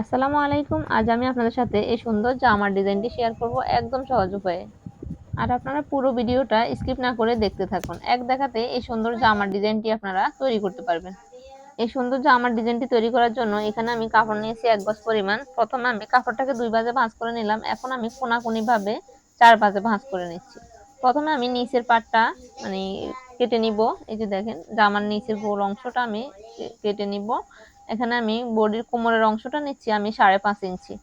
আসসালামু আলাইকুম। আজ আমি আপনাদের সাথে এই সুন্দর জামার ডিজাইনটি শেয়ার করব একদম সহজ উপায়ে। আর আপনারা পুরো ভিডিওটা স্কিপ না করে দেখতে থাকুন। এক দেখাতে এই সুন্দর জামার ডিজাইনটি আপনারা তৈরি করতে পারবেন। এই সুন্দর জামার ডিজাইনটি তৈরি করার জন্য এখানে আমি কাপড় নিয়েছি 1 গজ পরিমাণ। প্রথমে আমি কাপড়টাকে 2 ভাঁজে ভাঁজ করে নিলাম। এখন আমি কোনাকুনি ভাবে 4 ভাঁজে ভাঁজ করে নিচ্ছি। প্রথমে আমি নিচের পাটটা মানে কেটে নিব। এই যে দেখেন জামার নিচের গোল অংশটা আমি কেটে নিব। এখানে আমি বডির কোমরের অংশটা নিচ্ছি আমি 5.5 ইঞ্চি,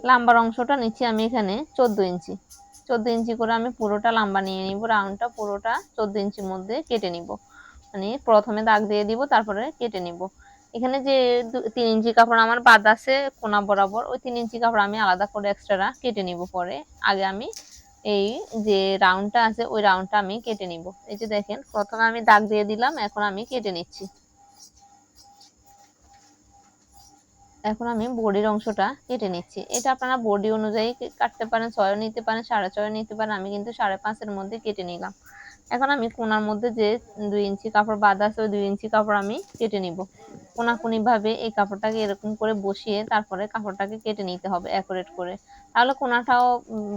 লাম্বার অংশটা নিচ্ছি আমি এখানে 14 ইঞ্চি। 14 ইঞ্চি করে আমি পুরোটা লাম্বা নিয়ে নিব, রাউন্ডটা পুরোটা 14 ইঞ্চির মধ্যে কেটে নিব। মানে প্রথমে দাগ দিয়ে দিব, তারপরে কেটে নিব। এখানে যে 3 ইঞ্চি কাপড় আমার বাদ আছে কোনা বরাবর, ওই 3 ইঞ্চি কাপড় আমি আলাদা করে এক্সট্রা কেটে নিব পরে। আগে আমি এই যে রাউন্ডটা আছে ওই রাউন্ডটা আমি কেটে নিব। এই যে দেখেন প্রথমে আমি দাগ দিয়ে দিলাম, এখন আমি কেটে নিচ্ছি। এখন আমি বডির অংশটা কেটে নিচ্ছি। এটা আপনারা বডি অনুযায়ী কাটতে পারেন, 6ও নিতে পারেন, 6.5 নিতে পারেন। আমি কিন্তু 5.5 মধ্যে কেটে নিলাম। এখন আমি কোনার মধ্যে যে 2 ইঞ্চি কাপড় বাদ আছে ওই 2 ইঞ্চি কাপড় আমি কেটে নিব। কোনাকুনি ভাবে এই কাপড়টাকে এরকম করে বসিয়ে তারপরে কাপড়টাকে কেটে নিতে হবে অ্যাকুরেট করে। তাহলে কোনাটাও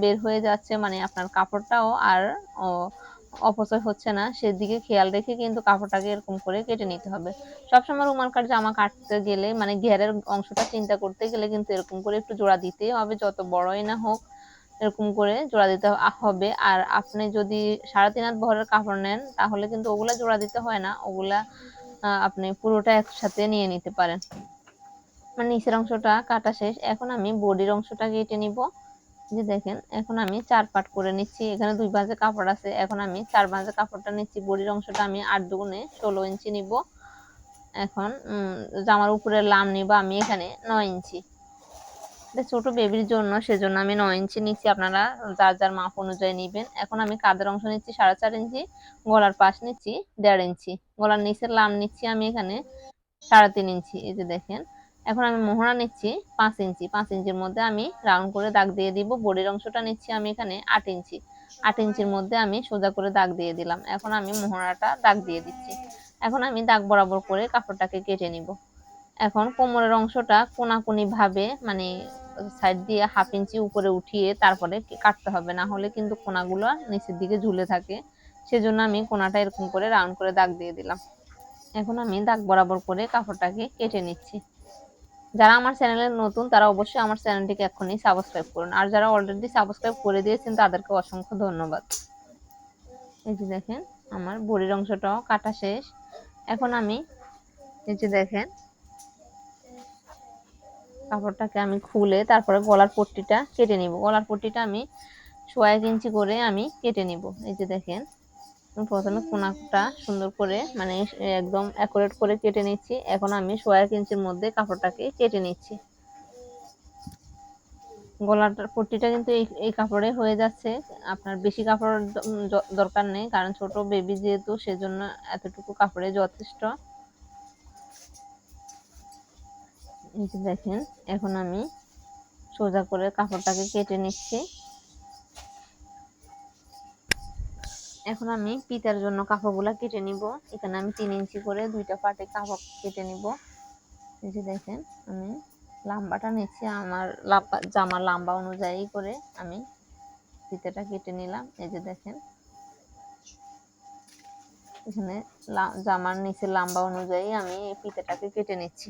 বের হয়ে যাচ্ছে, মানে আপনার কাপড়টাও আর অপচয় হচ্ছে না। সেদিকে খেয়াল রেখে কিন্তু কাপড়টাকে এরকম করে কেটে নিতে হবে। সবসময় রুমাল কাট জামা কাটতে গেলে মানে ঘেরের অংশটা চিন্তা করতে গেলে কিন্তু এরকম করে একটু জোড়া দিতেই হবে, যত বড়ই না হোক এরকম করে জোড়া দিতে হবে। আর আপনি যদি 3.5 হাত বহরের কাপড় নেন তাহলে কিন্তু ওগুলা জোড়া দিতে হয় না, ওগুলা আপনি পুরোটা একসাথে নিয়ে নিতে পারেন। মানে নিচের অংশটা কাটা শেষ। এখন আমি বডির অংশটা কেটে নিব। যে দেখেন এখন আমি 4 পার্ট করে নিচ্ছি। এখানে 2 ভাঁজে কাপড় আছে, এখন আমি 4 ভাঁজে কাপড়টা নিচ্ছি। বডির অংশটা আমি 8 দুগুণে 16 ইঞ্চি নিব। এখন জামার উপরের লাম নিব আমি এখানে 9 ইঞ্চি। এটা ছোট বেবির জন্য, সেজন্য আমি 9 ইঞ্চি নিচ্ছি। আপনারা যার যার মাপ অনুযায়ী নেবেন। এখন আমি কাঁধের অংশ নিচ্ছি 4.5 ইঞ্চি, গলার পাশ নিচ্ছি 1.5 ইঞ্চি, গলার নিচের লাম নিচ্ছি আমি এখানে 3.5 ইঞ্চি। এই যে দেখেন এখন আমি মোহরা নিচ্ছি 5 ইঞ্চি। 5 ইঞ্চির মধ্যে আমি রাউন্ড করে দাগ দিয়ে দিব। বডির অংশটা নিচ্ছি আমি এখানে 8 ইঞ্চি। 8 ইঞ্চির মধ্যে আমি সোজা করে দাগ দিয়ে দিলাম। এখন আমি মোহরাটা দাগ দিয়ে দিচ্ছি। এখন আমি দাগ বরাবর করে কাপড়টাকে কেটে নিব। এখন কোমরের অংশটা কোনাকুনি ভাবে মানে সাইড দিয়ে 1/2 ইঞ্চি উপরে উঠিয়ে তারপরে কাটতে হবে, না হলে কিন্তু কোনাগুলো নিচের দিকে ঝুলে থাকে। সেজন্য আমি কোনাটা এরকম করে রাউন্ড করে দাগ দিয়ে দিলাম। এখন আমি দাগ বরাবর করে কাপড়টাকে কেটে নিচ্ছি। যারা আমার চ্যানেলে নতুন তারা অবশ্যই আমার চ্যানেলটিকে এখনই সাবস্ক্রাইব করুন, আর যারা অলরেডি সাবস্ক্রাইব করে দিয়েছেন তাদেরকে অসংখ্য ধন্যবাদ। এই যে দেখেন আমার বডির অংশটাও কাটা শেষ। এখন আমি এই যে দেখেন কাপড়টাকে আমি খুলে তারপরে গলার পট্টিটা কেটে নিব। গলার পট্টিটা আমি 1.5 ইঞ্চি করে আমি কেটে নিব। এই যে দেখেন প্রথমে কোনাটা সুন্দর করে মানে একদম অ্যাকুরেট করে কেটে নিচ্ছি। এখন আমি 1.5 ইঞ্চির মধ্যে কাপড়টাকে কেটে নিচ্ছি। গলাটার পট্টিটা কিন্তু এই কাপড়ে হয়ে যাচ্ছে। আপনার বেশি কাপড় দরকার নেই, কারণ ছোট বেবি যেহেতু, সেজন্য এতটুকু কাপড়ে যথেষ্ট। এই যে দেখেন এখন আমি সোজা করে কাপড়টাকে কেটে নিচ্ছি। এখন আমি পিতার জন্য কাপড়গুলা কেটে নিব। এখানে আমি 3 ইঞ্চি করে 2টা পার্টে কাপড় কেটে নিব। এই যে দেখেন আমি লাম্বাটা নিচ্ছি আমার জামার লাম্বা অনুযায়ী করে আমি ফিতেটা কেটে নিলাম। এই যে দেখেন এখানে জামার নিচের লাম্বা অনুযায়ী আমি এই ফিতেটাকে কেটে নিচ্ছি।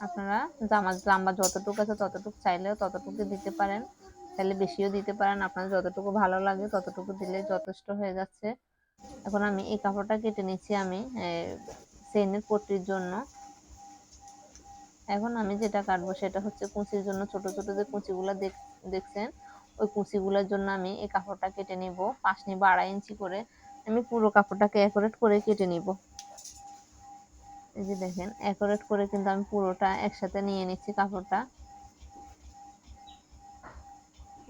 আপনারা জামার লাম্বা যতটুকু আছে ততটুকু চাইলেও ততটুকু দিতে পারেন, চাইলে বেশিও দিতে পারেন। আপনার যতটুকু ভালো লাগে ততটুকু দিলে যথেষ্ট হয়ে যাচ্ছে। এখন আমি এই কাপড়টা কেটে নিচ্ছি আমি চেইনের পট্টির জন্য। এখন আমি যেটা কাটবো সেটা হচ্ছে কুচির জন্য। ছোট ছোট যে কুচিগুলো দেখছেন ওই কুচিগুলোর জন্য আমি এই কাপড়টা কেটে নিব। পাশ নিব 2.5 ইঞ্চি করে। আমি পুরো কাপড়টাকে অ্যাকুরেট করে কেটে নিব। এই যে দেখেন অ্যাকুরেট করে কিন্তু আমি পুরোটা একসাথে নিয়ে নিচ্ছি কাপড়টা।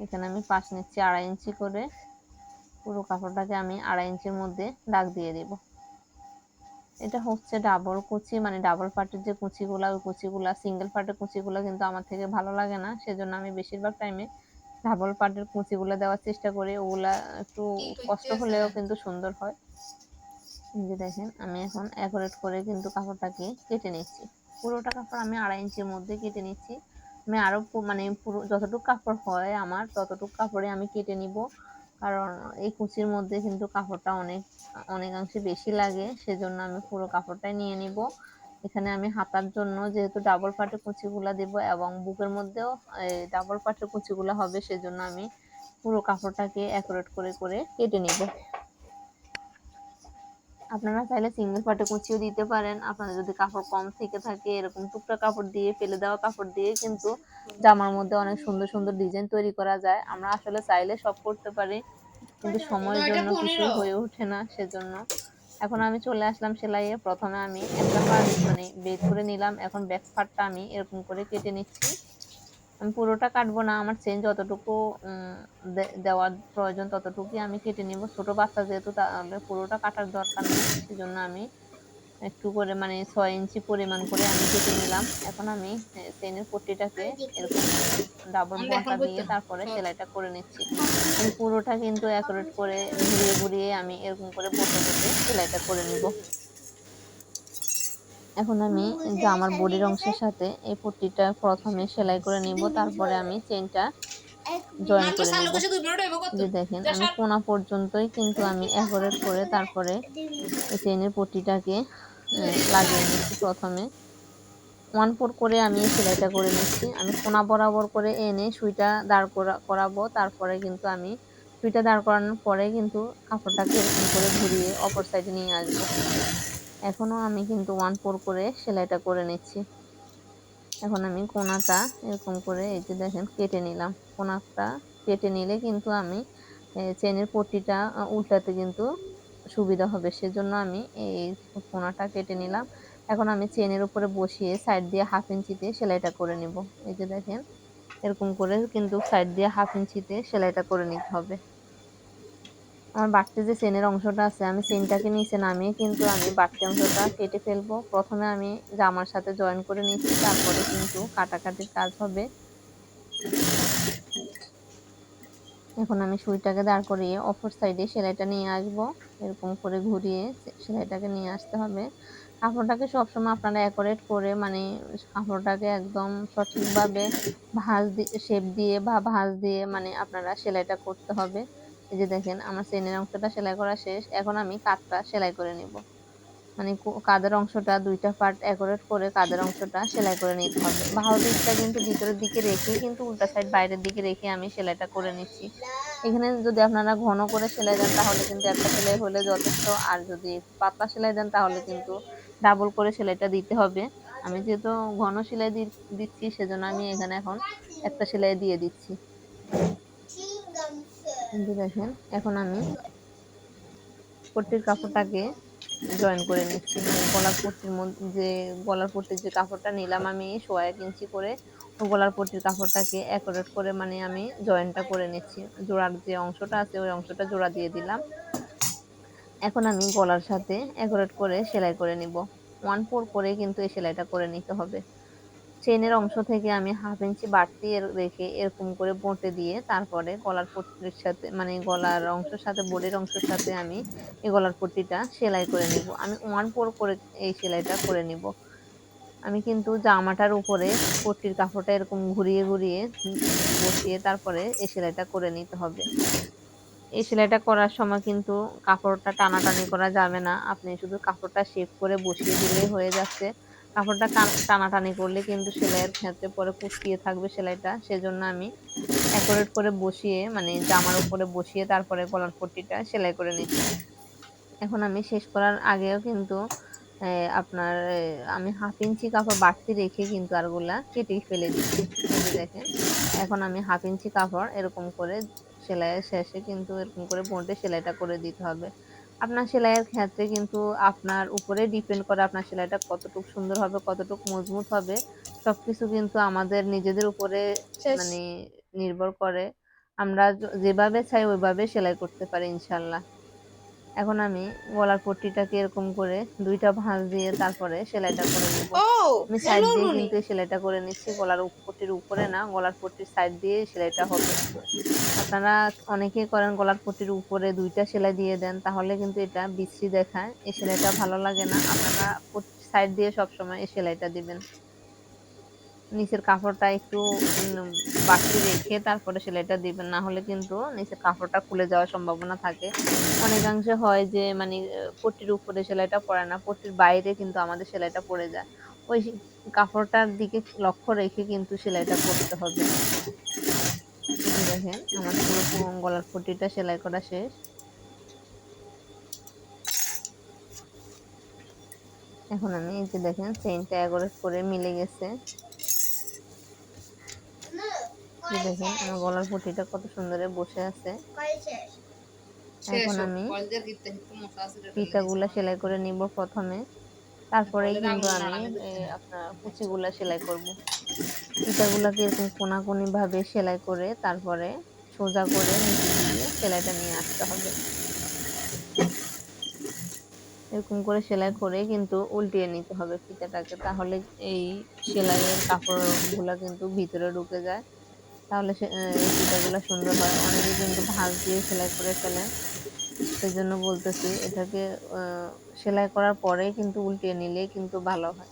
এখানে আমি পাশ নিচ্ছি 2.5 ইঞ্চি করে। পুরো কাপড়টাকে আমি 2.5 ইঞ্চির মধ্যে দাগ দিয়ে দিব। এটা হচ্ছে ডাবল কুচি, মানে ডাবল পার্টের যে কুচিগুলা, ওই কুচিগুলা সিঙ্গেল পার্টের কুচিগুলা কিন্তু আমার থেকে ভালো লাগে না, সেজন্য আমি বেশিরভাগ টাইমে ডাবল পার্টের কুচিগুলা দেওয়ার চেষ্টা করি। ওগুলা একটু কষ্ট হলেও কিন্তু সুন্দর হয়। এই যে দেখেন আমি এখন অ্যাকুরেট করে কিন্তু কাপড়টাকে কেটে নিচ্ছি। পুরোটা কাপড় আমি 2.5 ইঞ্চির মধ্যে কেটে নিচ্ছি। আমি আরো মানে পুরো যতটুকু কাপড় হয় আমার ততটুকু কাপড়ে আমি কেটে নিব, কারণ এই কুচির মধ্যে কিন্তু কাপড়টা অনেকাংশে বেশি লাগে, সেজন্য আমি পুরো কাপড়টাই নিয়ে নিব। এখানে আমি হাতার জন্য যেহেতু ডাবল পাটের কুচিগুলা দেব এবং বুকের মধ্যেও ডাবল পাটের কুচিগুলা হবে, সেজন্য আমি পুরো কাপড়টাকে অ্যাকুরেট করে করে কেটে নিব। আপনারা চাইলে সিঙ্গেল পাটে কুচিও দিতে পারেন। আপনাদের যদি কাপড় কম থেকে থাকে এরকম টুকরা কাপড় দিয়ে, ফেলে দেওয়া কাপড় দিয়ে কিন্তু জামার মধ্যে অনেক সুন্দর সুন্দর ডিজাইন তৈরি করা যায়। আমরা আসলে চাইলে সব করতে পারি, কিন্তু সময়ের জন্য কিছুই হয়ে ওঠে না, সেজন্য। এখন আমি চলে আসলাম সেলাইয়ে। প্রথমে আমি একটা পার্ট মানে বের করে নিলাম, এখন ব্যাক পার্টটা আমি এরকম করে কেটে নিচ্ছি। আমি পুরোটা কাটবো না, আমার চেন যতটুকু দেওয়ার প্রয়োজন ততটুকুই আমি কেটে নিব। ছোট বাচ্চা যেহেতু তাহলে পুরোটা কাটার দরকার নেই, সেজন্য আমি একটু করে মানে 6 ইঞ্চি পরিমাণ করে আমি কেটে নিলাম। এখন আমি চেনের পট্টিটাকে এরকম ডাবল ঘন্টা দিয়ে তারপরে সেলাইটা করে নিচ্ছি। আমি পুরোটা কিন্তু অ্যাকুরেট করে ঘুরিয়ে ঘুরিয়ে আমি এরকম করে বসে বসে সেলাইটা করে নিব। এখন আমি জামার বডির অংশের সাথে এই পট্টিটা প্রথমে সেলাই করে নিব, তারপরে আমি চেনটা জয়েন করে নিব। যে দেখেন আমি কোনা পর্যন্তই কিন্তু আমি অ্যাকুরেট করে তারপরে এই চেনের পট্টিটাকে লাগিয়ে নিচ্ছি। প্রথমে 1/4 করে আমি সেলাইটা করে নিচ্ছি। আমি কোনা বরাবর করে এনে সুইটা দাঁড় করাবো, তারপরে কিন্তু আমি সুইটা দাঁড় করানোর পরে কিন্তু কাপড়টাকে এরকম করে ঘুরিয়ে অপর সাইডে নিয়ে আসবো। এখনো আমি কিন্তু 1/4 করে সেলাইটা করে নিচ্ছি। এখন আমি কোনাটা এরকম করে এই যে দেখেন কেটে নিলাম। কোনাটা কেটে নিলে কিন্তু আমি চেনের পট্টিটা উল্টাতে কিন্তু সুবিধা হবে, সেজন্য আমি এই কোনাটা কেটে নিলাম। এখন আমি চেনের উপরে বসিয়ে সাইড দিয়ে 1/2 ইঞ্চিতে সেলাইটা করে নিব। এই যে দেখেন এরকম করে কিন্তু সাইড দিয়ে 1/2 ইঞ্চিতে সেলাইটা করে নিতে হবে। আমার বাড়তি যে চেনের অংশটা আছে আমি চেনটাকে নিচে নামিয়ে কিন্তু আমি বাড়তি অংশটা কেটে ফেলবো। প্রথমে আমি জামার সাথে জয়েন করে নিচ্ছি, তারপরে কিন্তু কাটাকাটির কাজ হবে। এখন আমি সুইটাকে দাঁড় করিয়ে অপর সাইডে সেলাইটা নিয়ে আসব। এরকম করে ঘুরিয়ে সেলাইটাকে নিয়ে আসতে হবে। কাপড়টাকে সবসময় আপনারা অ্যাকুরেট করে মানে কাপড়টাকে একদম সঠিকভাবে শেপ দিয়ে বা ভাঁজ দিয়ে মানে আপনারা সেলাইটা করতে হবে। এই যে দেখেন আমার চেনের অংশটা সেলাই করা শেষ। এখন আমি কাঁধটা সেলাই করে নিব। মানে কাঁধের অংশটা 2টা পার্ট অ্যাকুরেট করে কাঁধের অংশটা সেলাই করে নিতে হবে। বাহুর দিকটা কিন্তু ভিতরের দিকে রেখে কিন্তু উল্টা সাইড বাইরের দিকে রেখে আমি সেলাইটা করে নিচ্ছি। এখানে যদি আপনারা ঘন করে সেলাই দেন তাহলে কিন্তু একটা সেলাই হলে যথেষ্ট, আর যদি পাতলা সেলাই দেন তাহলে কিন্তু ডাবল করে সেলাইটা দিতে হবে। আমি যেহেতু ঘন সেলাই দিচ্ছি সেজন্য আমি এখানে এখন একটা সেলাই দিয়ে দিচ্ছি। দেখেন এখন আমি পট্টির কাপড়টাকে জয়েন করে নিচ্ছি, মানে গলার পট্টির মধ্যে যে গলার পট্টির যে কাপড়টা নিলাম আমি 1.5 ইঞ্চি করে, ওই গলার পট্টির কাপড়টাকে অ্যাকুরেট করে মানে আমি জয়েনটা করে নিচ্ছি। জোড়ার যে অংশটা আছে ওই অংশটা জোড়া দিয়ে দিলাম। এখন আমি গলার সাথে অ্যাকুরেট করে সেলাই করে নিব। 1/4 করে কিন্তু এই সেলাইটা করে নিতে হবে। চেনের অংশ থেকে আমি 1/2 ইঞ্চি বাড়তি রেখে এরকম করে বঁটে দিয়ে তারপরে গলার পট্টির সাথে মানে গলার অংশের সাথে বডির অংশের সাথে আমি এই গলার পট্টিটা সেলাই করে নিব। আমি 1/4 করে এই সেলাইটা করে নিব। আমি কিন্তু জামাটার উপরে পট্টির কাপড়টা এরকম ঘুরিয়ে ঘুরিয়ে বসিয়ে তারপরে এই সেলাইটা করে নিতে হবে। এই সেলাইটা করার সময় কিন্তু কাপড়টা টানাটানি করা যাবে না। আপনি শুধু কাপড়টা শেপ করে বসিয়ে দিলেই হয়ে যাচ্ছে। কাপড়টা টানাটানি করলে কিন্তু সেলাইয়ের ক্ষেত্রে পরে কুঁচকিয়ে থাকবে সেলাইটা। সেজন্য আমি অ্যাকুরেট করে বসিয়ে মানে জামার উপরে বসিয়ে তারপরে গলার পট্টিটা সেলাই করে নিচ্ছি। এখন আমি শেষ করার আগেও কিন্তু আপনার আমি 1/2 ইঞ্চি কাপড় বাড়তি রেখে কিন্তু আরগুলা কেটে ফেলে দিচ্ছি। এই যে দেখেন এখন আমি 1/2 ইঞ্চি কাপড় এরকম করে সেলাইয়ের শেষে কিন্তু এরকম করে বঁটে সেলাইটা করে দিতে হবে। আপনার সেলাইয়ের ক্ষেত্রে কিন্তু আপনার উপরে ডিপেন্ড করে আপনার সেলাইটা কতটুকু সুন্দর হবে, কতটুকু মজবুত হবে। সবকিছু কিন্তু আমাদের নিজেদের উপরে মানে নির্ভর করে। আমরা যেভাবে চাই ওইভাবে সেলাই করতে পারি ইনশাআল্লাহ। এখন আমি গলার পট্টিটাকে এরকম করে দুইটা ভাঁজ দিয়ে তারপরে সেলাইটা করে নিব। আমি সাইড দিয়ে কিন্তু সেলাইটা করে নিচ্ছি, গলার পট্টির উপরে না, গলার পট্টির সাইড দিয়ে সেলাইটা হবে। আপনারা অনেকেই করেন গলার পট্টির উপরে দুইটা সেলাই দিয়ে দেন, তাহলে কিন্তু এটা বিশ্রী দেখায়, এই সেলাইটা ভালো লাগে না। আপনারা সাইড দিয়ে সবসময় এই সেলাইটা দিবেন। নিচের কাপড়টা একটু বাড়তি রেখে তারপরে সেলাইটা দিবেন, না হলে কিন্তু নিচের কাপড়টা খুলে যাওয়ার সম্ভাবনা থাকে। অনেকাংশে হয় যে মানে পট্টির উপরে সেলাইটা পড়ে না, পট্টির বাইরে কিন্তু আমাদের সেলাইটা পড়ে যায়। ওই কাপড়টার দিকে লক্ষ্য রেখে কিন্তু সেলাইটা করতে হবে। দেখেন আমার পুরো গলার পট্টিটা সেলাই করা শেষ। এখন আমি এই যে দেখেন চেইনটা এগোরেট করে মিলে গেছে। দেখেন আমার গলার পট্টিটা কত সুন্দর বসে আছে। এখন আমি ফিতাগুলা সেলাই করে নিব প্রথমে, তারপরে কিন্তু আমি আপনার কুচিগুলা সেলাই করব। ফিতাগুলাকে এরকম কোনাকুনি ভাবে সেলাই করে তারপরে সোজা করে নিচে দিয়ে সেলাইটা নিয়ে আসতে হবে। এরকম করে সেলাই করে কিন্তু উল্টিয়ে নিতে হবে ফিতাটাকে, তাহলে এই সেলাইয়ের কাপড়গুলা কিন্তু ভিতরে ঢুকে যায়, তাহলে এই ফিতাগুলো সুন্দর হয়। অনেকে কিন্তু ভাঁজ দিয়ে সেলাই করে ফেলেন, সেজন্য বলতেছি এটাকে সেলাই করার পরে কিন্তু উল্টিয়ে নিলেই কিন্তু ভালো হয়।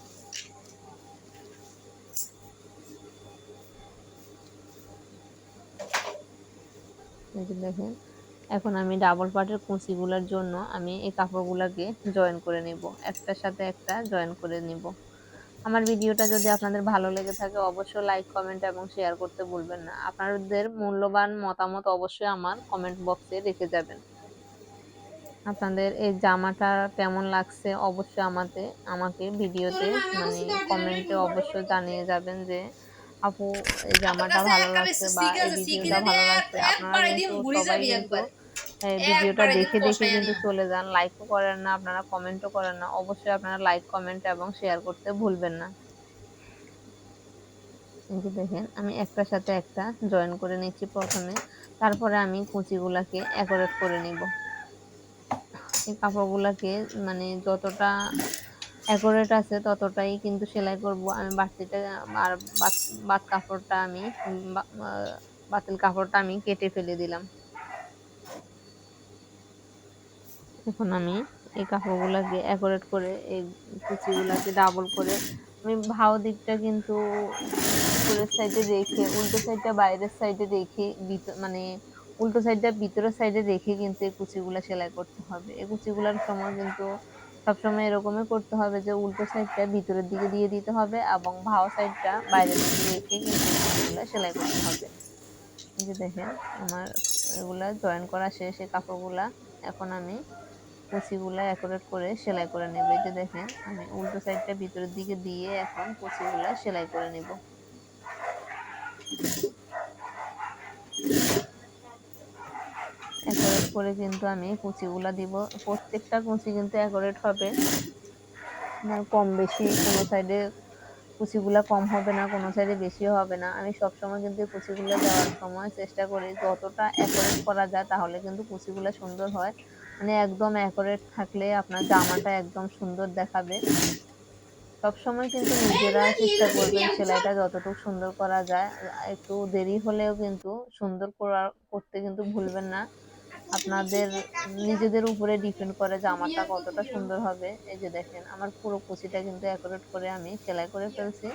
এই যে দেখেন এখন আমি ডাবল পার্টের কুচিগুলোর জন্য আমি এই কাপড়গুলোকে জয়েন করে নিব, একটার সাথে একটা জয়েন করে নিব। আমার ভিডিওটা যদি আপনাদের ভালো লেগে থাকে অবশ্যই লাইক কমেন্ট এবং শেয়ার করতে ভুলবেন না। আপনাদের মূল্যবান মতামত অবশ্যই আমার কমেন্ট বক্সে রেখে যাবেন। আপনাদের এই জামাটা কেমন লাগছে অবশ্যই আমাকে ভিডিওতে মানে কমেন্টে অবশ্যই জানিয়ে যাবেন যে আপু এই জামাটা ভালো লাগছে বা এই ভিডিওটা ভালো লাগছে। আপনারা কিন্তু সবাই কিন্তু ভিডিওটা দেখে দেখে কিন্তু চলে যান, লাইকও করেন না, আপনারা কমেন্টও করেন না। অবশ্যই আপনারা লাইক কমেন্ট এবং শেয়ার করতে ভুলবেন না। এই যে দেখেন আমি একটার সাথে একটা জয়েন করে নিচ্ছি প্রথমে, তারপরে আমি কুচিগুলাকে অ্যাকোরেট করে নিব। এই কাপড়গুলাকে মানে যতটা অ্যাকোরেট আছে ততটাই কিন্তু সেলাই করব আমি। বাড়তিটা আর বাদ কাপড়টা আমি বাতিল কাপড়টা আমি কেটে ফেলে দিলাম। এখন আমি এই কাপড়গুলাকে অ্যাকোরেট করে এই কুচিগুলাকে ডাবল করে আমি ভাও দিকটা কিন্তু উপরের সাইডে রেখে উল্টো সাইডটা বাইরের সাইডে রেখে মানে উল্টো সাইডটা ভিতরের সাইডে রেখে কিন্তু এই কুচিগুলা সেলাই করতে হবে। এই কুচিগুলার সময় কিন্তু সবসময় এরকমই করতে হবে যে উল্টো সাইডটা ভিতরের দিকে দিয়ে দিতে হবে এবং ভাও সাইডটা বাইরের দিকে রেখে কিন্তু কুচিগুলা সেলাই করতে হবে। এই যে দেখেন আমার এগুলা জয়েন করা শেষ এই কাপড়গুলা। এখন আমি কুচিগুলা অ্যাকোরেট করে সেলাই করে নেব। এই যে দেখেন আমি উল্টো সাইডটা ভিতরের দিকে দিয়ে এখন কুচিগুলা সেলাই করে নেব। অ্যাকোরেট করে কিন্তু আমি কুচিগুলা দিব, প্রত্যেকটা কুচি কিন্তু অ্যাকোরেট হবে, কম বেশি কোনো সাইডে কুচিগুলা কম হবে না, কোনো সাইডে বেশিও হবে না। আমি সবসময় কিন্তু কুচিগুলো দেওয়ার সময় চেষ্টা করি যতটা অ্যাকোরেট করা যায়, তাহলে কিন্তু কুচিগুলো সুন্দর হয়। মানে একদম অ্যাকোরেট থাকলে আপনার জামাটা একদম সুন্দর দেখাবে। সবসময় কিন্তু নিজেরা চেষ্টা করবেন সেলাইটা যতটুকু সুন্দর করা যায়, একটু দেরি হলেও কিন্তু সুন্দর করতে কিন্তু ভুলবেন না। আপনাদের নিজেদের উপরে ডিপেন্ড করে জামাটা কতটা সুন্দর হবে। এই যে দেখেন আমার পুরো কুচিটা কিন্তু অ্যাকোরেট করে আমি সেলাই করে ফেলছি।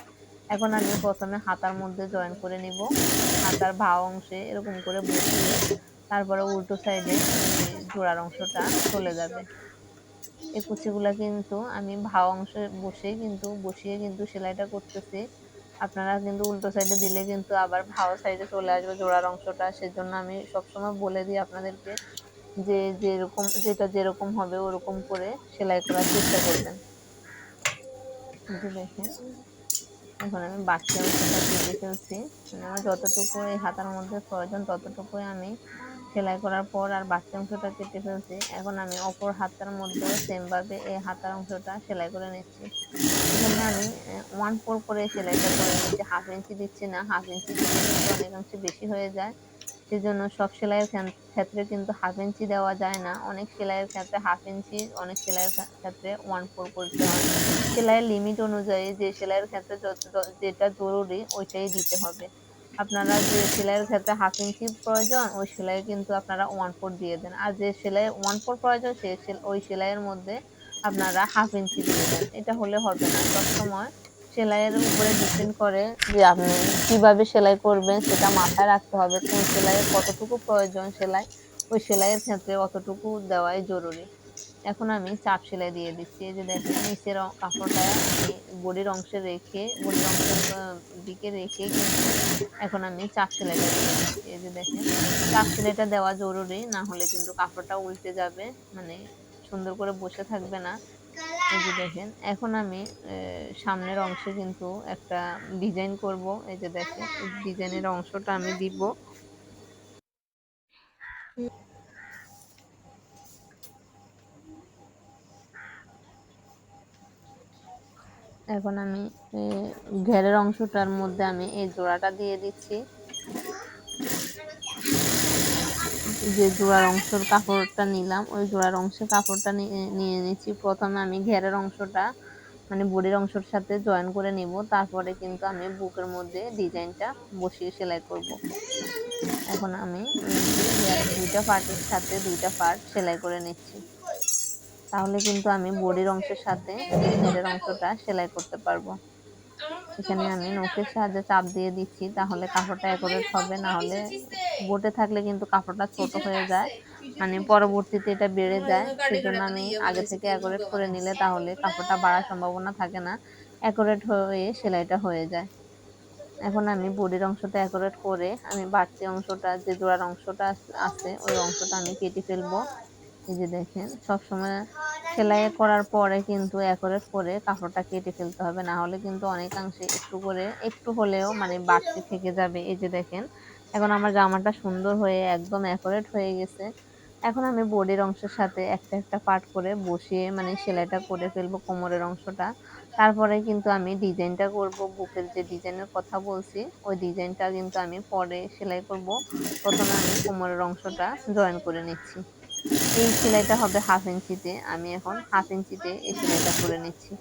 এখন আমি প্রথমে হাতার মধ্যে জয়েন করে নিব, হাতার ভাও অংশে এরকম করে বসিয়ে তারপরে উল্টো সাইডে জোড়ার অংশটা চলে যাবে। এই কুচিগুলা কিন্তু আমি ভাও অংশে বসিয়ে কিন্তু সেলাইটা করতেছি। আপনারা কিন্তু উল্টো সাইডে দিলে কিন্তু আবার ভাও সাইডে চলে আসবে জোড়ার অংশটা, সেজন্য আমি সবসময় বলে দিই আপনাদেরকে যে যেটা যেরকম হবে ওরকম করে সেলাই করার চেষ্টা করবেন। দেখেন এখন আমি বাড়তি অংশটা কেটে ফেলছি, মানে আমার যতটুকু এই হাতার মধ্যে প্রয়োজন ততটুকুই আমি সেলাই করার পর আর বাড়তি অংশটা কেটে ফেলছি। এখন আমি অপর হাতার মধ্যেও সেম ভাবে এই হাতার অংশটা সেলাই করে নিচ্ছি। এখানে আমি 1/4 করে সেলাইটা করে নিচ্ছি, 1/2 ইঞ্চি দিচ্ছি না, 1/2 ইঞ্চি দিলে কিন্তু অনেকাংশে বেশি হয়ে যায়। সেজন্য সব সেলাইয়ের ক্ষেত্রে কিন্তু 1/2 ইঞ্চি দেওয়া যায় না। অনেক সেলাইয়ের ক্ষেত্রে 1/2 ইঞ্চি, অনেক সেলাইয়ের ক্ষেত্রে 1/4 করতে হয়। সেলাইয়ের লিমিট অনুযায়ী যে সেলাইয়ের ক্ষেত্রে যেটা জরুরি ওইটাই দিতে হবে। আপনারা যে সেলাইয়ের ক্ষেত্রে 1/2 ইঞ্চি প্রয়োজন ওই সেলাই কিন্তু আপনারা 1/4 দিয়ে দেন। আর যে সেলাই 1/4 প্রয়োজন ওই সেলাইয়ের মধ্যে আপনারা 1/2 ইঞ্চি দিয়ে দেন। এটা হলে হবে না। সবসময় সেলাইয়ের উপরে ডিপেন্ড করে যে আপনি কিভাবে সেলাই করবেন সেটা মাথায় রাখতে হবে। কোন সেলাইয়ের কতটুকু প্রয়োজন সেলাই, ওই সেলাইয়ের ক্ষেত্রে অতটুকু দেওয়াই জরুরি। এখন আমি চাপ সেলাই দিয়ে দিচ্ছি। এই যে দেখেন নিচের কাপড়টা আমি বডির অংশে রেখে বডির অংশের দিকে রেখে কিন্তু এখন আমি চাপ সেলাইটা দিয়ে দিচ্ছি। এই যে দেখেন চাপ সেলাইটা দেওয়া জরুরি, না হলে কিন্তু কাপড়টা উল্টে যাবে, মানে সুন্দর করে বসে থাকবে না। এই যে দেখেন এখন আমি সামনের অংশে কিন্তু একটা ডিজাইন করব। এই যে দেখেন ডিজাইনের অংশটা আমি দিব। এখন আমি ঘেরের অংশটার মধ্যে আমি এই জোড়াটা দিয়ে দিচ্ছি। যে জোড়ার অংশের কাপড়টা নিলাম ওই জোড়ার অংশের কাপড়টা নিয়ে নিচ্ছি। প্রথমে আমি ঘেরের অংশটা মানে বডির অংশের সাথে জয়েন করে নিব, তারপরে কিন্তু আমি বুকের মধ্যে ডিজাইনটা বসিয়ে সেলাই করব। এখন আমি দুইটা পার্টের সাথে দুইটা পার্ট সেলাই করে নিচ্ছি, তাহলে কিন্তু আমি বডির অংশের সাথে ঘেরের অংশটা সেলাই করতে পারবো। এখানে আমি নখের সাহায্যে চাপ দিয়ে দিচ্ছি, তাহলে কাপড়টা অ্যাকুরেট হবে, না হলে বটে থাকলে কিন্তু কাপড়টা ছোট হয়ে যায়, মানে পরবর্তীতে এটা বেড়ে যায়। সেজন্য আমি আগে থেকে অ্যাকুরেট করে নিলে তাহলে কাপড়টা বাড়ার সম্ভাবনা থাকে না, অ্যাকুরেট হয়ে সেলাইটা হয়ে যায়। এখন আমি বডির অংশটা অ্যাকুরেট করে আমি বাড়তি অংশটা যে জোড়ার অংশটা আছে ওই অংশটা আমি কেটে ফেলবো। এই যে দেখেন সবসময় সেলাই করার পরে কিন্তু অ্যাকুরেট করে কাপড়টা কেটে ফেলতে হবে, না হলে কিন্তু অনেকাংশে একটু হলেও মানে বাড়তি থেকে যাবে। এই যে দেখেন এখন আমার জামাটা সুন্দর হয়ে একদম অ্যাকুরেট হয়ে গেছে। এখন আমি বডির অংশের সাথে একটা একটা পার্ট করে বসিয়ে মানে সেলাইটা করে ফেলবো কোমরের অংশটা। তারপরে কিন্তু আমি ডিজাইনটা করব, বুকের যে ডিজাইনের কথা বলছি ওই ডিজাইনটা কিন্তু আমি পরে সেলাই করব। প্রথমে আমি কোমরের অংশটা জয়েন করে নিচ্ছি। এই সেলাইটা হবে 1/2 ইঞ্চিতে, আমি এখন 1/2 ইঞ্চিতে এই সেলাইটা করে নিচ্ছি।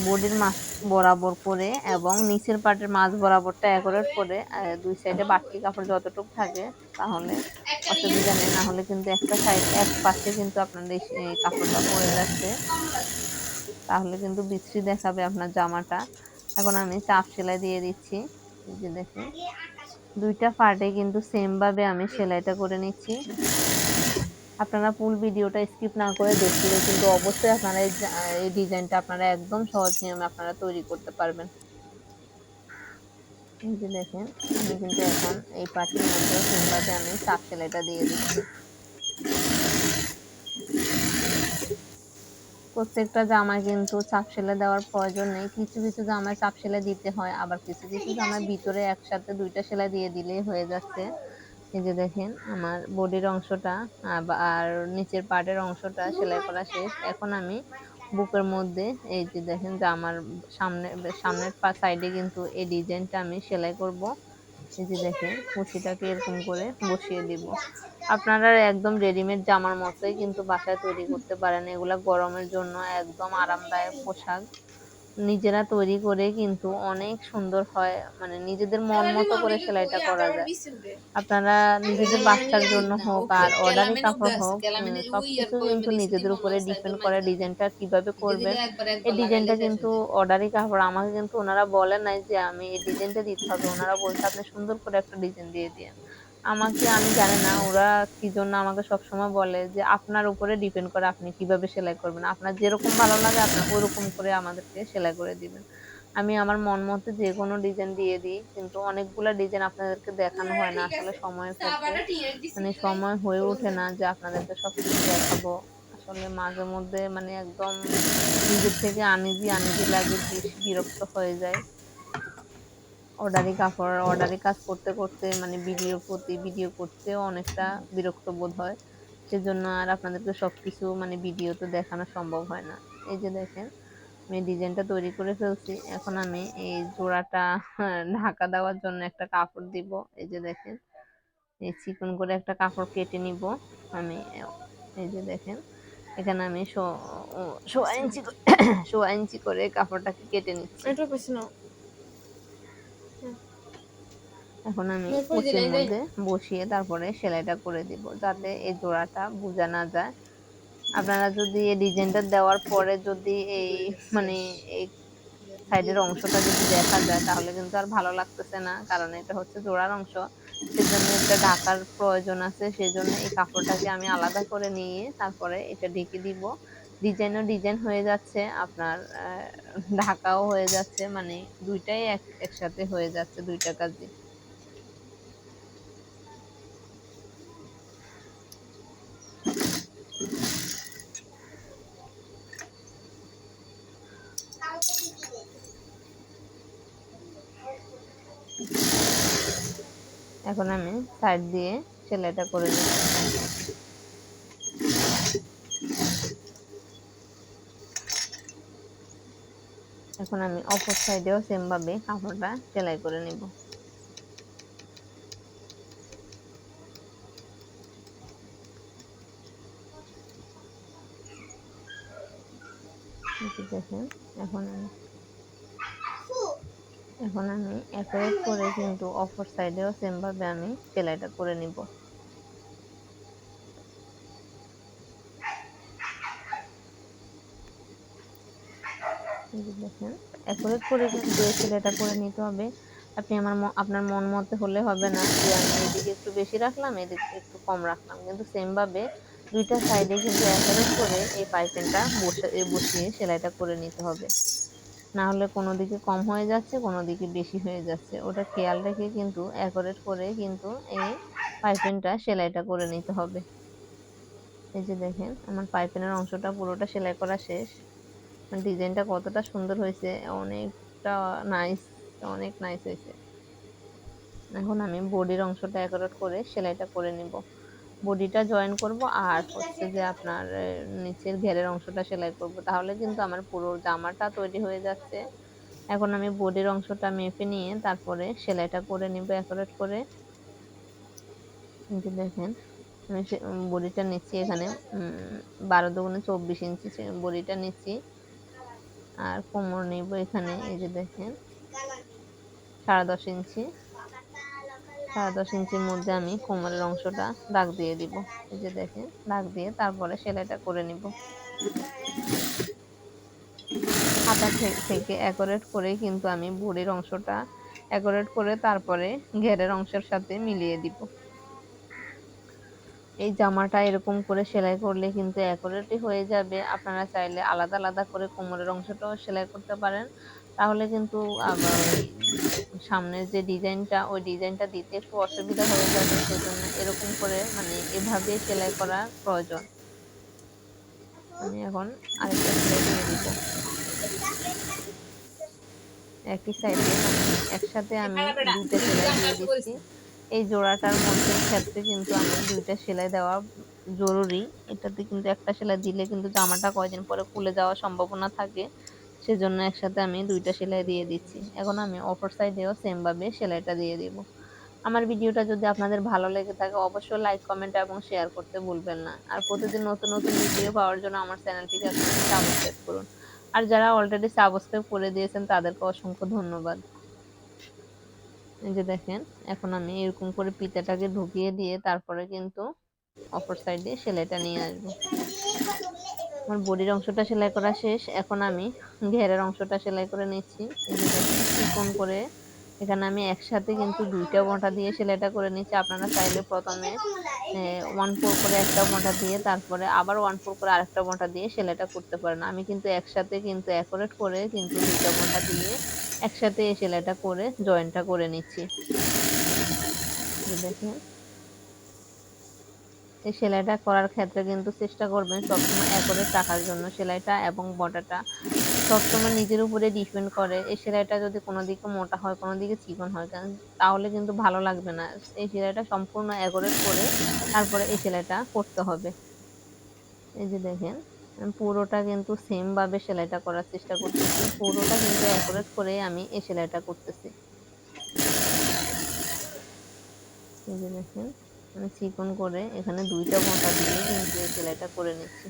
বডির মাছ বরাবর করে এবং নিচের পার্টের মাছ বরাবরটা অ্যাকুরেট করে দুই সাইডে বাড়তি কাপড় যতটুকু থাকে তাহলে অসুবিধা নেই, না হলে কিন্তু একটা সাইড এক পাশে কিন্তু আপনার এই কাপড়টা পড়ে যাচ্ছে, তাহলে কিন্তু বিশ্রী দেখাবে আপনার জামাটা। এখন আমি চাপ সেলাই দিয়ে দিচ্ছি। এই যে দেখেন দুইটা পার্টে কিন্তু সেম ভাবে আমি সেলাইটা করে নিচ্ছি। আপনারা ফুল ভিডিওটা স্কিপ না করে দেখলে কিন্তু অবশ্যই আপনারা এই ডিজাইনটা আপনারা একদম সহজ নিয়মে আপনারা তৈরি করতে পারবেন। এই যে দেখেন আমি কিন্তু এখন এই পার্টের মধ্যে সেমভাবে আমি চাপ সেলাইটা দিয়ে দিচ্ছি। প্রত্যেকটা জামায় কিন্তু চাপ সেলাই দেওয়ার প্রয়োজন নেই, কিছু কিছু জামায় চাপ সেলাই দিতে হয়, আবার কিছু কিছু জামায় ভিতরে একসাথে দুইটা সেলাই দিয়ে দিলেই হয়ে যাচ্ছে। এই যে দেখেন আমার বডির অংশটা আর নিচের পার্টের অংশটা সেলাই করা শেষ। এখন আমি বুকের মধ্যে এই যে দেখেন জামার সামনের সাইডে কিন্তু এই ডিজাইনটা আমি সেলাই করব। এই যে দেখেন কুচিটাকে এরকম করে বসিয়ে দিব। আপনারা একদম রেডিমেড জামার মতোই কিন্তু বাসায় তৈরি করতে পারেন, এগুলা গরমের জন্য একদম আরামদায়ক পোশাক। নিজেরা তৈরি করে কিন্তু অনেক সুন্দর হয়, মানে নিজেদের মন মতো করে সেলাইটা করা যায়। আপনারা নিজেদের বাচ্চার জন্য হোক আর অর্ডারি কাপড় হোক সবকিছু কিন্তু নিজেদের উপরে ডিপেন্ড করে ডিজাইনটা কিভাবে করবেন। এই ডিজাইনটা কিন্তু অর্ডারি কাপড়, আমাকে কিন্তু ওনারা বলে নাই যে আমি এই ডিজাইনটা দিতে হবে, ওনারা বলছে আপনি সুন্দর করে একটা ডিজাইন দিয়ে দিয়েন আমাকে। আমি জানি না ওরা কি জন্য আমাকে সবসময় বলে যে আপনার উপরে ডিপেন্ড করে আপনি কিভাবে সেলাই করবেন, আপনার যেরকম ভালো লাগে আপনি ওরকম করে আমাদেরকে সেলাই করে দিবেন। আমি আমার মন মতো যে কোনো ডিজাইন দিয়ে দিই, কিন্তু অনেকগুলা ডিজাইন আপনাদেরকে দেখানো হয় না আসলে সময়ের ক্ষেত্রে, মানে সময় হয়ে ওঠে না যে আপনাদেরকে সবকিছু দেখাবো। আসলে মাঝে মধ্যে মানে একদম নিজের থেকে আনিজি লাগে, বিরক্ত হয়ে যায়। অর্ডারি কাজ করতে করতে মানে ভিডিও করতেও অনেকটা বিরক্ত বোধ হয়। সেজন্য আর আপনাদেরকে সবকিছু মানে ভিডিওতে দেখানো সম্ভব হয় না। এই যে দেখেন আমি ডিজাইনটা তৈরি করে ফেলছি। এখন আমি এই জোড়াটা ঢাকা দেওয়ার জন্য একটা কাপড় দিব। এই যে দেখেন এই চিকন করে একটা কাপড় কেটে নিব আমি। এই যে দেখেন এখানে আমি 1.5 ইঞ্চি সোয়া ইঞ্চি করে কাপড়টাকে কেটে নিচ্ছি। এখন আমি কুচির মধ্যে বসিয়ে তারপরে সেলাইটা করে দিব, যাতে এই জোড়াটা বোঝা না যায়। আপনারা যদি এই ডিজাইনটা দেওয়ার পরে যদি এই মানে এই সাইডের অংশটা যদি দেখা যায় তাহলে কিন্তু আর ভালো লাগতেছে না, কারণ এটা হচ্ছে জোড়ার অংশ, সেজন্য এটা ঢাকার প্রয়োজন আছে। সেজন্য এই কাপড়টাকে আমি আলাদা করে নিয়ে তারপরে এটা ঢেকে দিব। ডিজাইন হয়ে যাচ্ছে আপনার, ঢাকাও হয়ে যাচ্ছে, মানে দুইটাই একসাথে হয়ে যাচ্ছে, দুইটা কাজই। এখন আমি সাইড দিয়ে সেলাইটা করে নিচ্ছি। এখন আমি অপর সাইডেও সেম ভাবে কাপড়টা সেলাই করে নিব। দেখেন এখন আমি এক করে কিন্তু অপর সাইডেও সেম ভাবে আমি সেলাইটা করে নিব। দেখেন অ্যাকুরেট করে কিন্তু এই সেলাইটা করে নিতে হবে। আপনি আপনার মন মতো হলে হবে না যে আমি এদিকে একটু বেশি রাখলাম এদিকে একটু কম রাখলাম, কিন্তু সেম ভাবে দুইটা সাইডে কিন্তু অ্যাকুরেট করে এই পাইপিংটা বসিয়ে সেলাইটা করে নিতে হবে। না হলে কোনো দিকে কম হয়ে যাচ্ছে, কোনো দিকে বেশি হয়ে যাচ্ছে, ওটা খেয়াল রেখে কিন্তু অ্যাকুরেট করে কিন্তু এই পাইপিংটা সেলাইটা করে নিতে হবে। এই যে দেখেন আমার পাইপিংয়ের অংশটা পুরোটা সেলাই করা শেষ। ডিজাইনটা কতটা সুন্দর হয়েছে, অনেকটা নাইস, অনেক নাইস হয়েছে। এখন আমি বডির অংশটা অ্যাকুরেট করে সেলাইটা করে নিব। বডিটা জয়েন করব আর হচ্ছে যে আপনার নিচের ঘেরের অংশটা সেলাই করব, তাহলে কিন্তু আমার পুরো জামাটা তৈরি হয়ে যাচ্ছে। এখন আমি বডির অংশটা মেপে নিয়ে তারপরে সেলাইটা করে নিব অ্যাকুরেট করে। কিন্তু দেখেন আমি বডিটা নিচ্ছি এখানে 12×24 ইঞ্চি বডিটা নিচ্ছি, আর কোমর নিব এখানে এই যে দেখেন 10.5 ইঞ্চি। 10.5 ইঞ্চির মধ্যে আমি কোমরের অংশটা দাগ দিয়ে দিব। এই যে দেখেন দাগ দিয়ে তারপরে সেলাইটা করে নিব। হাতা থেকে অ্যাকুরেট করে কিন্তু আমি বডির অংশটা অ্যাকুরেট করে তারপরে ঘেরের অংশের সাথে মিলিয়ে দিব। এই জামাটা এরকম করে সেলাই করলে কিন্তু অ্যাকুরেটই হয়ে যাবে। আপনারা চাইলে আলাদা আলাদা করে কোমরের অংশটাও সেলাই করতে পারেন, তাহলে কিন্তু আবার সামনের যে ডিজাইনটা ওই ডিজাইনটা দিতে একটু অসুবিধা হয়ে যাবে। সেজন্য এরকম করে মানে এভাবে সেলাই করা প্রয়োজন। আমি এখন আরেকটা সেলাই দিয়ে দিব একই সাইডে, একসাথে আমি দুইটা সেলাই দিয়ে দিচ্ছি। এই জোড়াটার মধ্যে ক্ষেত্রে কিন্তু আমি দুইটা সেলাই দেওয়া জরুরি। এটাতে কিন্তু একটা সেলাই দিলে কিন্তু জামাটা কয়দিন পরে খুলে যাওয়ার সম্ভাবনা থাকে, সেজন্য একসাথে আমি দুইটা সেলাই দিয়ে দিচ্ছি। এখন আমি অপর সাইডেও সেম ভাবে সেলাইটা দিয়ে দিব। আমার ভিডিওটা যদি আপনাদের ভালো লেগে থাকে অবশ্যই লাইক কমেন্ট এবং শেয়ার করতে ভুলবেন না। আর প্রতিদিন নতুন নতুন ভিডিও পাওয়ার জন্য আমার চ্যানেলটিকে সাবস্ক্রাইব করুন। আর যারা অলরেডি সাবস্ক্রাইব করে দিয়েছেন তাদেরকে অসংখ্য ধন্যবাদ। এই যে দেখেন এখন আমি এরকম করে পিতাটাকে ঢুকিয়ে দিয়ে তারপরে কিন্তু অপর সাইডে সেলাইটা নিয়ে আসবো। আমার বডির অংশটা সেলাই করা শেষ, এখন আমি ঘেরের অংশটা সেলাই করে নিচ্ছি। এই যে দেখেন চিকন করে এখানে আমি একসাথে কিন্তু দুইটা মোটা দিয়ে সেলাইটা করে নিচ্ছি। আপনারা চাইলে প্রথমে 1/4 করে একটা মোটা দিয়ে তারপরে আবার 1/4 করে আরেকটা মোটা দিয়ে সেলাইটা করতে পারেন। আমি কিন্তু একসাথে কিন্তু অ্যাকুরেট করে কিন্তু দুইটা মোটা দিয়ে একসাথে এই সেলাইটা করে জয়েন্টটা করে নিচ্ছি। দেখেন এই সেলাইটা করার ক্ষেত্রে কিন্তু চেষ্টা করবেন সবসময় অ্যাকুরেট রাখার জন্য সেলাইটা, এবং বর্ডারটা সবসময় নিজের উপরে ডিপেন্ড করে। এই সেলাইটা যদি কোনো দিকে মোটা হয় কোনো দিকে চিকন হয় তাহলে কিন্তু ভালো লাগবে না। এই সেলাইটা সম্পূর্ণ অ্যাকুরেট করে তারপরে এই সেলাইটা করতে হবে। এই যে দেখেন পুরোটা কিন্তু সেম ভাবে সেলাইটা করার চেষ্টা করতেছি, পুরোটা কিন্তু অ্যাকুরেট করে আমি এই সেলাইটা করতেছি। এই যে দেখেন আমি চিকন করে এখানে 2টা ঘন্টা দিয়ে কিন্তু এই সেলাইটা করে নিচ্ছি।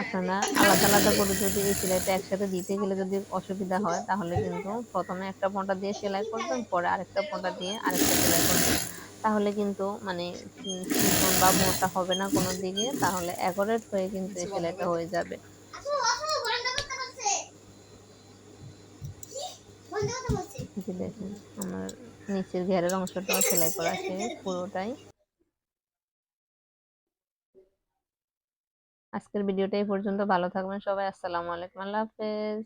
আপনারা আলাদা আলাদা করে যদি এই সেলাইটা একসাথে দিতে গেলে যদি অসুবিধা হয়, তাহলে কিন্তু প্রথমে একটা পন্টা দিয়ে সেলাই করবেন, পরে আরেকটা পন্টা দিয়ে আরেকটা সেলাই করবেন। তাহলে কিন্তু মানে চিকন বা মোটা হবে না কোনো দিকে, তাহলে অ্যাকুরেট হয়ে কিন্তু এই সেলাইটা হয়ে যাবে। যে দেখেন আমার নিচের ঘেরের অংশটাও সেলাই করা শেষ পুরোটাই। আজকের ভিডিওটা এই পর্যন্ত। ভালো থাকবেন সবাই। আসসালামু আলাইকুম, আল্লাহ হাফেজ।